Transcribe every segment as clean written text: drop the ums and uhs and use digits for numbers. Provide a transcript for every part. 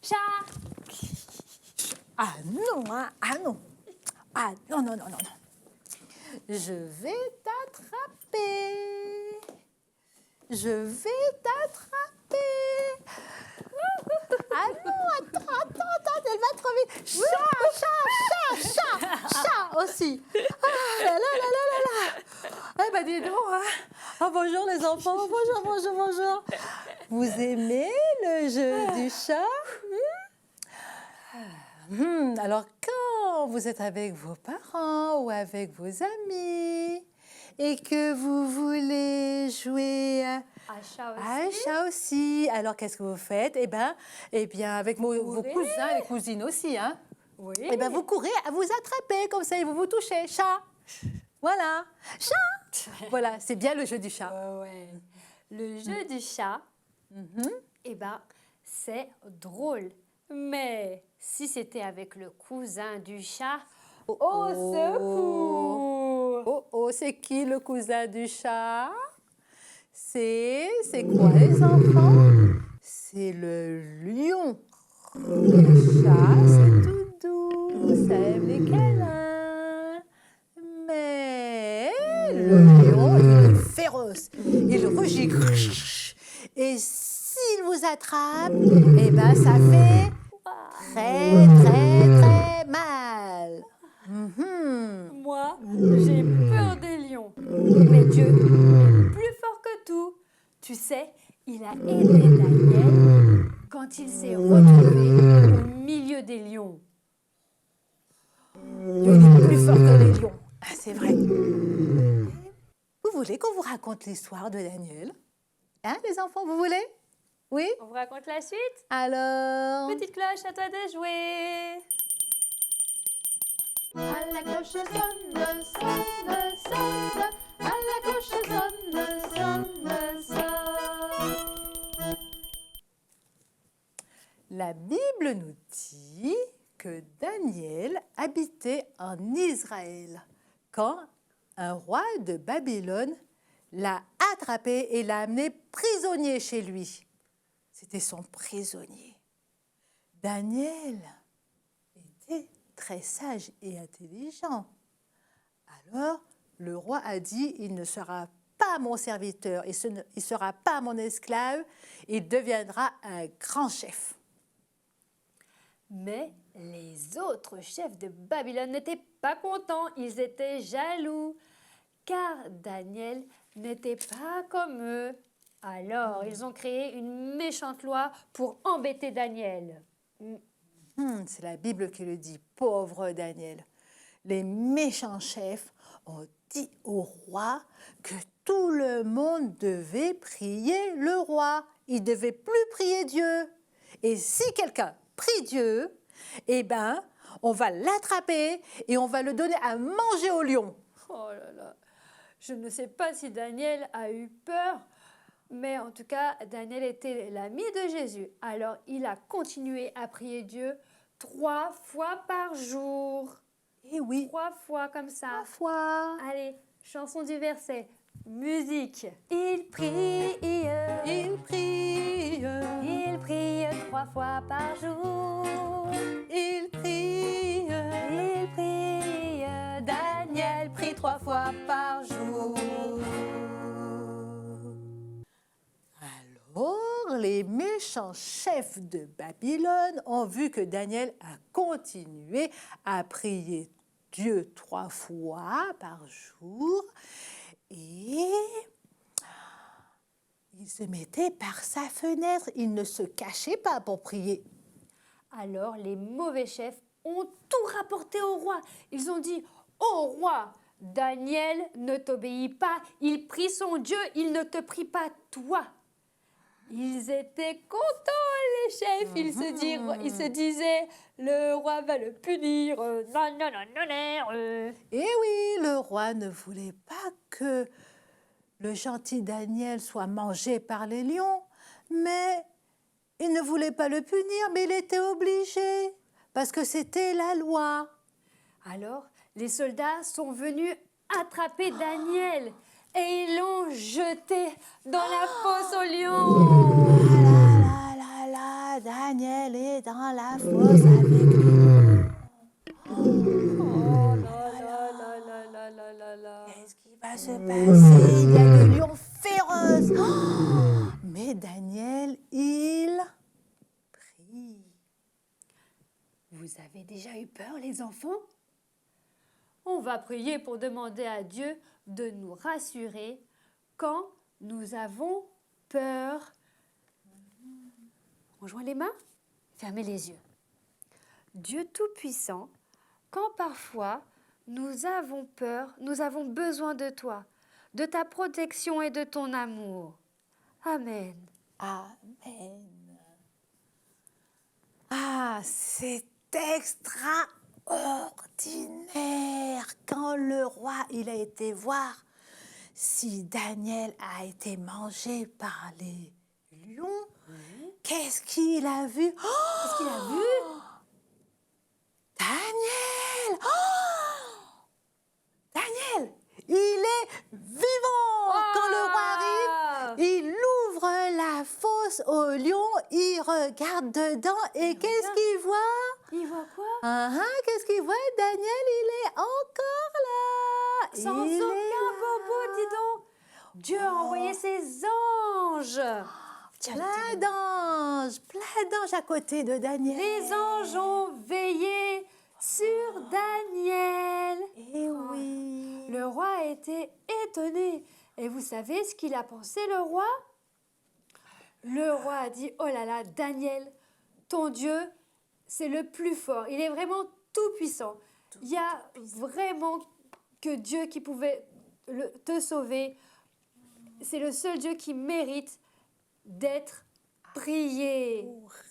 chat. Ah non, hein, ah non. Ah non, non, non, non, non. Je vais t'attraper. Je vais t'attraper. Ah non, attends, elle va trop vite. Chat aussi. Ah là là là là là là. Eh ben dis donc, hein. Ah, bonjour les enfants, bonjour. Vous aimez le jeu du chat? Alors quand vous êtes avec vos parents ou avec vos amis et que vous voulez jouer Un chat aussi. à un chat aussi, alors qu'est-ce que vous faites? Eh bien, avec vos Courez. cousins et cousines aussi, hein. Oui. Eh bien, vous courez à vous attraper comme ça et vous vous touchez. Chat. Voilà. Chat. Voilà, c'est bien le jeu du chat. Ouais. Le jeu du chat, eh ben, c'est drôle. Mais si c'était avec le cousin du chat, au secours! Oh, c'est qui le cousin du chat? C'est quoi les enfants? C'est le lion. Le chat, c'est tout doux, ça aime les câlins. Mais le lion, il est féroce, il rugit. Et s'il vous attrape, eh ben ça fait très mal. Moi, j'ai peur des lions. Mais Dieu est plus fort que tout. Tu sais, il a aidé Daniel quand il s'est retrouvé au milieu des lions. Dieu est plus fort que les lions. Ah, c'est vrai. Vous voulez qu'on vous raconte l'histoire de Daniel? Hein, les enfants, vous voulez? Oui? On vous raconte la suite? Alors... Petite cloche, à toi de jouer. À la cloche sonne, sonne, sonne. À la cloche sonne, sonne, sonne. La Bible nous dit que Daniel habitait en Israël quand un roi de Babylone l'a attrapé et l'a amené prisonnier chez lui. C'était son prisonnier. Daniel était très sage et intelligent. Alors, le roi a dit, il ne sera pas mon serviteur, il ne sera pas mon esclave, il deviendra un grand chef. Mais les autres chefs de Babylone n'étaient pas contents, ils étaient jaloux, car Daniel n'était pas comme eux. Alors, ils ont créé une méchante loi pour embêter Daniel. C'est la Bible qui le dit, pauvre Daniel. Les méchants chefs ont dit au roi que tout le monde devait prier le roi. Il ne devait plus prier Dieu. Et si quelqu'un prie Dieu, eh ben, on va l'attraper et on va le donner à manger au lion. Oh là là, je ne sais pas si Daniel a eu peur, mais en tout cas, Daniel était l'ami de Jésus. Alors, il a continué à prier Dieu 3 fois par jour. Eh oui, 3 fois comme ça. 3 fois. Allez, chanson du verset. Musique. Il prie, Il prie, il prie 3 fois par jour. il prie, Il prie, Daniel prie 3 fois par jour. Alors, les méchants chefs de Babylone ont vu que Daniel a continué à prier Dieu 3 fois par jour et il se mettait par sa fenêtre. Il ne se cachait pas pour prier. Alors les mauvais chefs ont tout rapporté au roi. Ils ont dit, ô roi, Daniel ne t'obéit pas, il prie son Dieu, il ne te prie pas toi. Ils étaient contents, les chefs. Ils se disaient, le roi va le punir. Non, non, non, non, non. Et oui, le roi ne voulait pas que le gentil Daniel soit mangé par les lions, mais il ne voulait pas le punir, mais il était obligé, parce que c'était la loi. Alors, les soldats sont venus attraper Daniel et ils l'ont jeté dans la fosse aux lions. Ah là là là là, Daniel est dans la fosse avec lui. Oh là là là là là là là là. Qu'est-ce qui va se passer? Il y a des lions féroces. Mais Daniel, il prie. Vous avez déjà eu peur, les enfants? On va prier pour demander à Dieu de nous rassurer quand nous avons peur. On joint les mains, fermez les yeux. Dieu Tout-Puissant, quand parfois nous avons peur, nous avons besoin de toi, de ta protection et de ton amour. Amen. Amen. Ah, c'est extraordinaire quand le roi il a été voir si Daniel a été mangé par les lions. Qu'est-ce qu'il a vu? Qu'est-ce qu'il a vu? Daniel! Daniel, il est vivant! Quand le roi arrive, il ouvre la fosse aux lions, il regarde dedans et qu'est-ce qu'il voit? Il voit quoi? Qu'est-ce qu'il voit? Daniel, il est encore là! Sans Il est aucun là. bobo, dis donc. Dieu a envoyé ses anges. Plein d'anges à côté de Daniel. Les anges ont veillé sur Daniel. Eh oui. Le roi a été étonné. Et vous savez ce qu'il a pensé, le roi? Le roi a dit, oh là là, Daniel, ton Dieu, c'est le plus fort. Il est vraiment tout puissant. Il y a vraiment que Dieu qui pouvait te sauver. C'est le seul Dieu qui mérite d'être prié,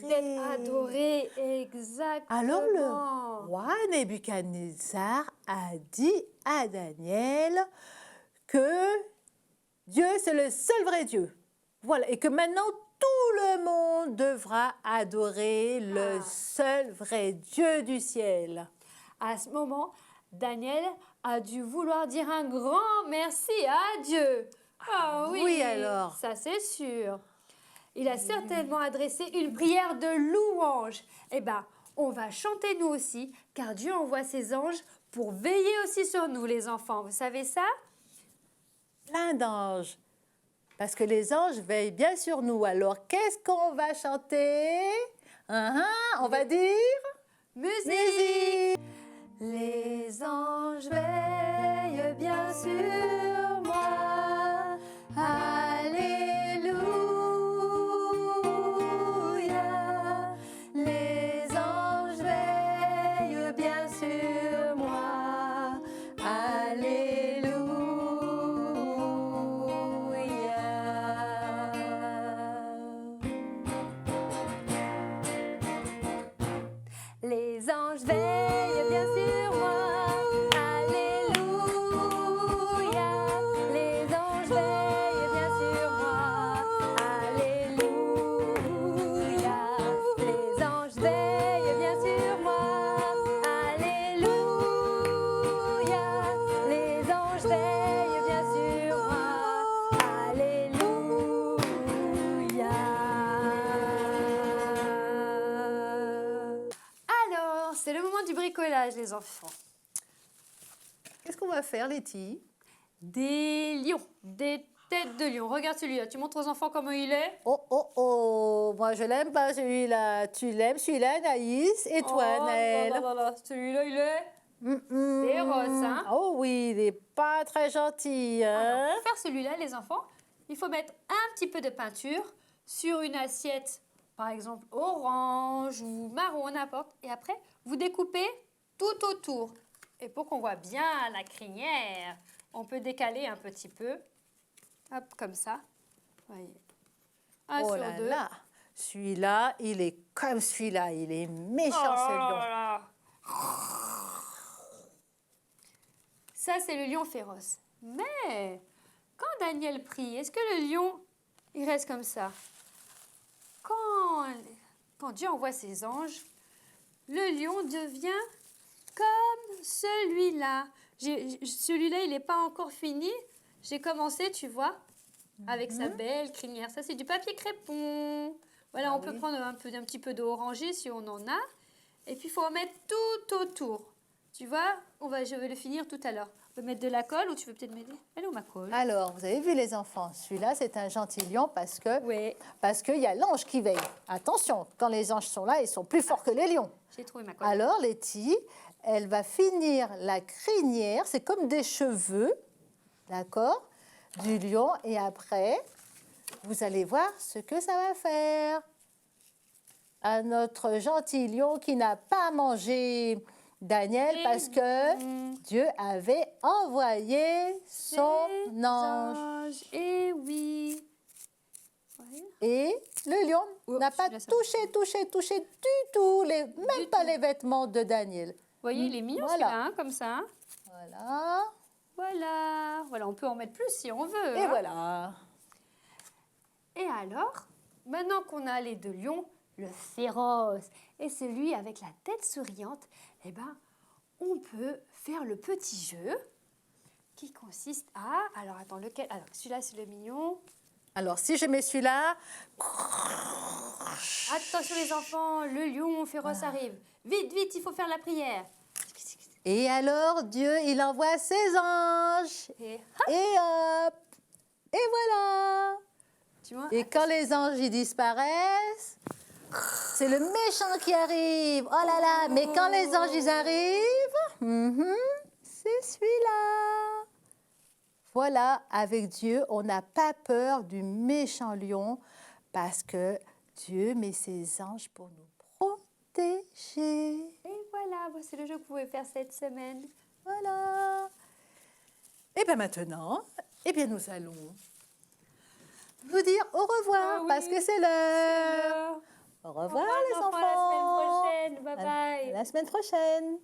d'être adoré. Exactement. Alors le roi Nebuchadnezzar a dit à Daniel que Dieu c'est le seul vrai Dieu. Voilà, et que maintenant tout le monde devra adorer le seul vrai Dieu du ciel. À ce moment, Daniel a dû vouloir dire un grand merci à Dieu. Ah oui, oui, alors. Ça c'est sûr. Il a certainement adressé une prière de louange. Eh bien, on va chanter nous aussi, car Dieu envoie ses anges pour veiller aussi sur nous, les enfants. Vous savez ça? Plein d'anges. Parce que les anges veillent bien sur nous. Alors, qu'est-ce qu'on va chanter? On va dire... Musique! Les anges veillent bien sur moi. Alléluia. Les anges veillent bien sur moi. Alléluia. Les anges veillent bien sur moi. Alléluia. Les anges veillent bien sur moi. Alléluia. Les anges veillent bien sur moi. Alléluia. Les anges veillent bien sur moi. Alléluia. Alors, c'est le moment du bricolage, les enfants. Qu'est-ce qu'on va faire, Letty? Des lions, des têtes de lion. Regarde celui-là. Tu montres aux enfants comment il est? Oh, moi je l'aime pas celui-là. Tu l'aimes celui-là, Anaïs? Et toi, Oh, Naël? là. Celui-là, il est féroce, hein? Oh oui, il n'est pas très gentil, hein? Alors, pour faire celui-là, les enfants, il faut mettre un petit peu de peinture sur une assiette, par exemple orange ou marron, n'importe. Et après, vous découpez tout autour. Et pour qu'on voit bien la crinière, on peut décaler un petit peu. Hop, comme ça. Voyez. Un Oh sur là deux. là, celui-là, il est comme celui-là, il est méchant Oh ce lion. là là. Ça, c'est le lion féroce. Mais quand Daniel prie, est-ce que le lion, il reste comme ça? Quand Dieu envoie ses anges, le lion devient comme celui-là. Celui-là, il n'est pas encore fini. J'ai commencé, tu vois, avec sa belle crinière. Ça, c'est du papier crépon. Voilà, Ah on peut oui. prendre un petit peu d'oranger si on en a. Et puis, il faut en mettre tout autour. Tu vois, je vais le finir tout à l'heure. On peut mettre de la colle ou tu veux peut-être m'aider? Elle est où ma colle? Alors, vous avez vu les enfants, celui-là, c'est un gentillion parce Oui, qu'il y a l'ange qui veille. Attention, quand les anges sont là, ils sont plus forts que les lions. j'ai trouvé ma colle. Alors, Letty, elle va finir la crinière, c'est comme des cheveux, d'accord, du lion. Et après, vous allez voir ce que ça va faire à notre gentil lion qui n'a pas mangé Daniel parce que Dieu avait envoyé son ange. Et oui. Ouais. Et le lion Oh, n'a pas celui-là, ça touché du tout, même pas les vêtements de Daniel. Vous voyez, il est mignon Voilà. celui-là, hein, comme ça. Hein. Voilà. Voilà, on peut en mettre plus si on veut. Et hein. voilà. Et alors, maintenant qu'on a les deux lions, le féroce et celui avec la tête souriante, eh ben, on peut faire le petit jeu qui consiste à... Alors, attends, lequel? Alors, celui-là, c'est le mignon. Alors, si je mets celui-là, Attention les enfants, le lion féroce arrive. Vite, vite, il faut faire la prière. et alors Dieu, il envoie ses anges. Et Et hop, et voilà. tu vois, Et quand les anges y disparaissent, c'est le méchant qui arrive. Oh là là, mais quand les anges y arrivent, c'est celui-là. Voilà, avec Dieu, on n'a pas peur du méchant lion parce que Dieu met ses anges pour nous protéger. et voilà, c'est le jeu que vous pouvez faire cette semaine. Voilà. Et bien maintenant, nous allons vous dire au revoir Ah oui, parce que c'est l'heure. Au revoir les enfants. À la semaine prochaine. Bye À bye. la semaine prochaine.